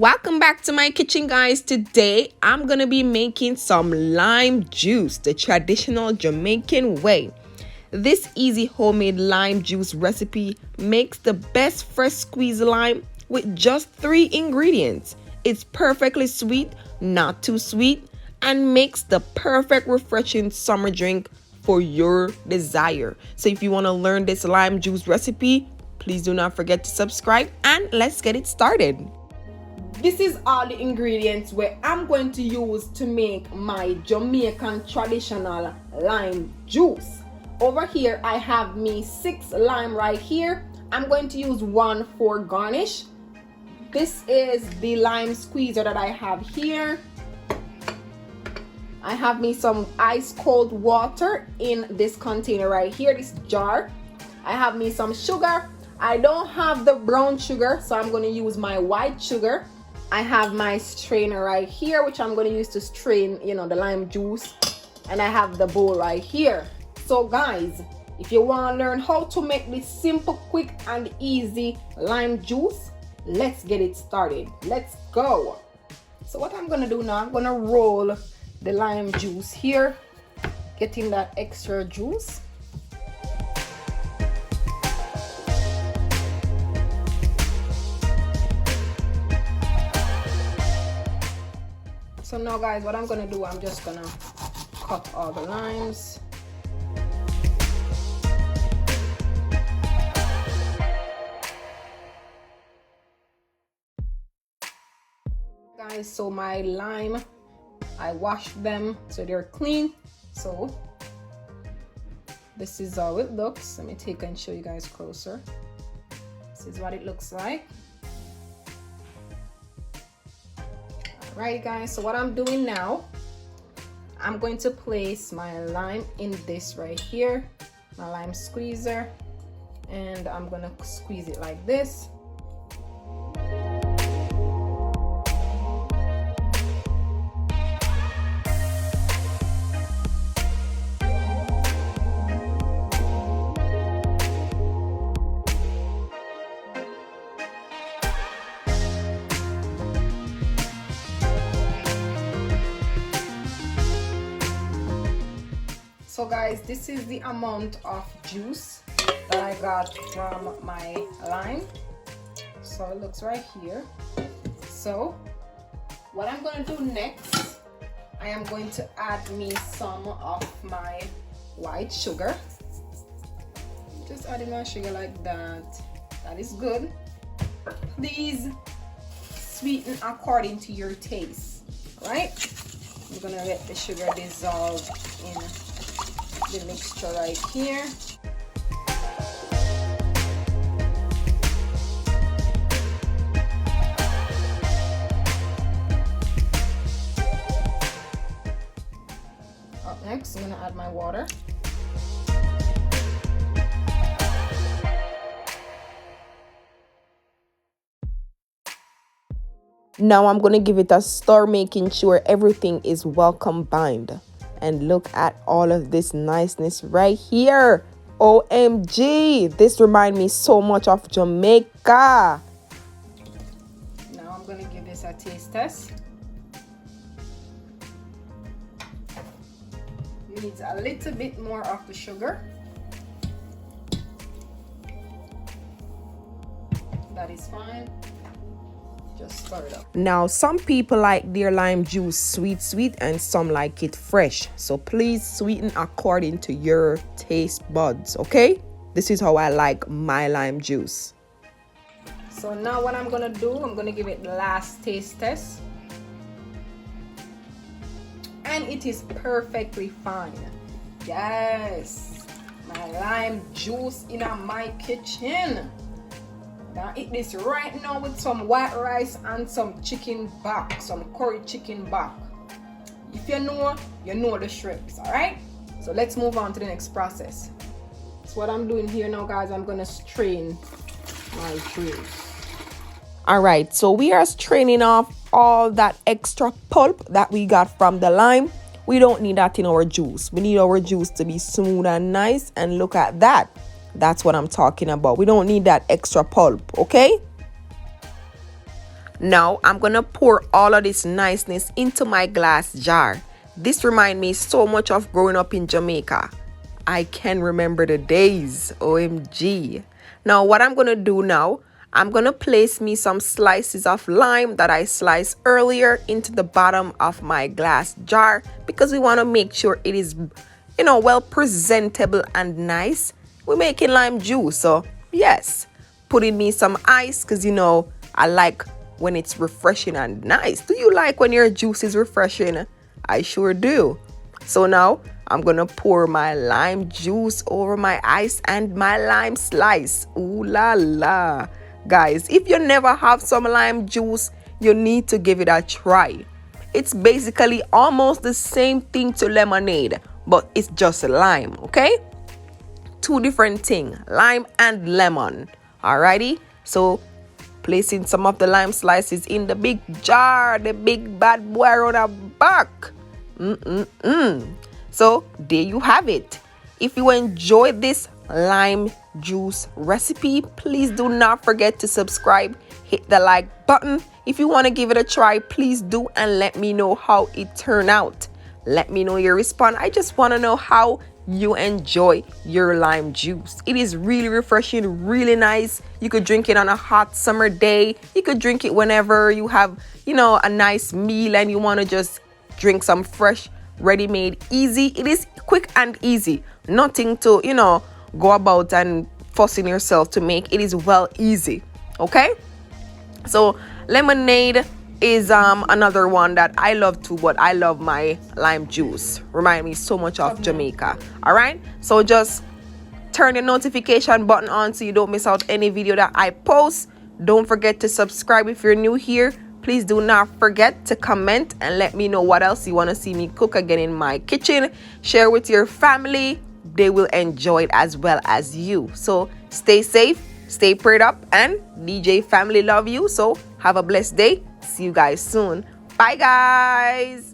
Welcome back to my kitchen, guys. Today I'm gonna be making some lime juice the traditional Jamaican way. This easy homemade lime juice recipe makes the best fresh squeezed lime with just 3 ingredients. It's perfectly sweet, not too sweet, and makes the perfect refreshing summer drink for your desire. So if you want to learn this lime juice recipe, please do not forget to subscribe and let's get it started. This is all the ingredients where I'm going to use to make my Jamaican traditional lime juice. Over here I have me 6 lime right here. I'm going to use 1 for garnish. This is the lime squeezer that I have here. I have me some ice cold water in this container right here, this jar. I have me some sugar. I don't have the brown sugar, so I'm going to use my white sugar. I have my strainer right here, which I'm going to use to strain, the lime juice. And I have the bowl right here. So guys, if you want to learn how to make this simple, quick, and easy lime juice, let's get it started. Let's go. So what I'm going to do now, I'm going to roll the lime juice here, getting that extra juice. So now guys, what I'm gonna do, I'm just gonna cut all the limes. Guys, so my lime, I washed them so they're clean. So this is how it looks. Let me take and show you guys closer. This is what it looks like. Right guys, so what I'm doing now, I'm going to place my lime in this right here, my lime squeezer, and I'm gonna squeeze it like this. So guys, this is the amount of juice that I got from my lime. So it looks right here. So what I'm going to do next, I am going to add me some of my white sugar. Just adding my sugar like that. That is good. Please sweeten according to your taste, right? I'm going to let the sugar dissolve in the mixture right here. Up next, I'm gonna add my water. Now I'm gonna give it a stir, making sure everything is well combined. And look at all of this niceness right here. OMG, this reminds me so much of Jamaica. Now I'm gonna give this a taste test. Needs a little bit more of the sugar. That is fine. Just stir it up. Now some people like their lime juice sweet and some like it fresh, so please sweeten according to your taste buds, okay? This is how I like my lime juice. So now what I'm gonna do, I'm gonna give it the last taste test, and it is perfectly fine. Yes, my lime juice in my kitchen. Now eat this right now with some white rice and some chicken back, some curry chicken back. If you know the shrimps, all right? So let's move on to the next process. So what I'm doing here now, guys, I'm gonna strain my juice. All right, so we are straining off all that extra pulp that we got from the lime. We don't need that in our juice. We need our juice to be smooth and nice, and look at that. That's what I'm talking about. We don't need that extra pulp, okay? Now I'm gonna pour all of this niceness into my glass jar. This reminds me so much of growing up in Jamaica. I can remember the days, OMG. Now what I'm gonna do now, I'm gonna place me some slices of lime that I sliced earlier into the bottom of my glass jar because we wanna make sure it is, well presentable and nice. We're making lime juice, so yes. Putting me some ice because I like when it's refreshing and nice. Do you like when your juice is refreshing? I sure do. So now I'm gonna pour my lime juice over my ice and my lime slice. Ooh la la. Guys, if you never have some lime juice, you need to give it a try. It's basically almost the same thing to lemonade, but it's just lime, okay? Two different things, lime and lemon. Alrighty, so placing some of the lime slices in the big jar, the big bad boy on the back. So there you have it. If you enjoyed this lime juice recipe, please do not forget to subscribe, hit the like button. If you want to give it a try, please do, and let me know how it turned out. Let me know your response. I just want to know how you enjoy your lime juice. It is really refreshing, really nice. You could drink it on a hot summer day. You could drink it whenever you have, a nice meal and you want to just drink some fresh, ready-made, easy. It is quick and easy. Nothing to, go about and fussing yourself to make. It is easy. Okay? So lemonade is another one that I love too, but I love my lime juice. Remind me so much of Jamaica. All right, so just turn the notification button on so you don't miss out any video that I post. Don't forget to subscribe if you're new here. Please do not forget to comment and let me know what else you want to see me cook again in my kitchen. Share with your family. They will enjoy it as well as you. So stay safe, stay prayed up, and DJ family love you. So have a blessed day. See you guys soon. Bye, guys.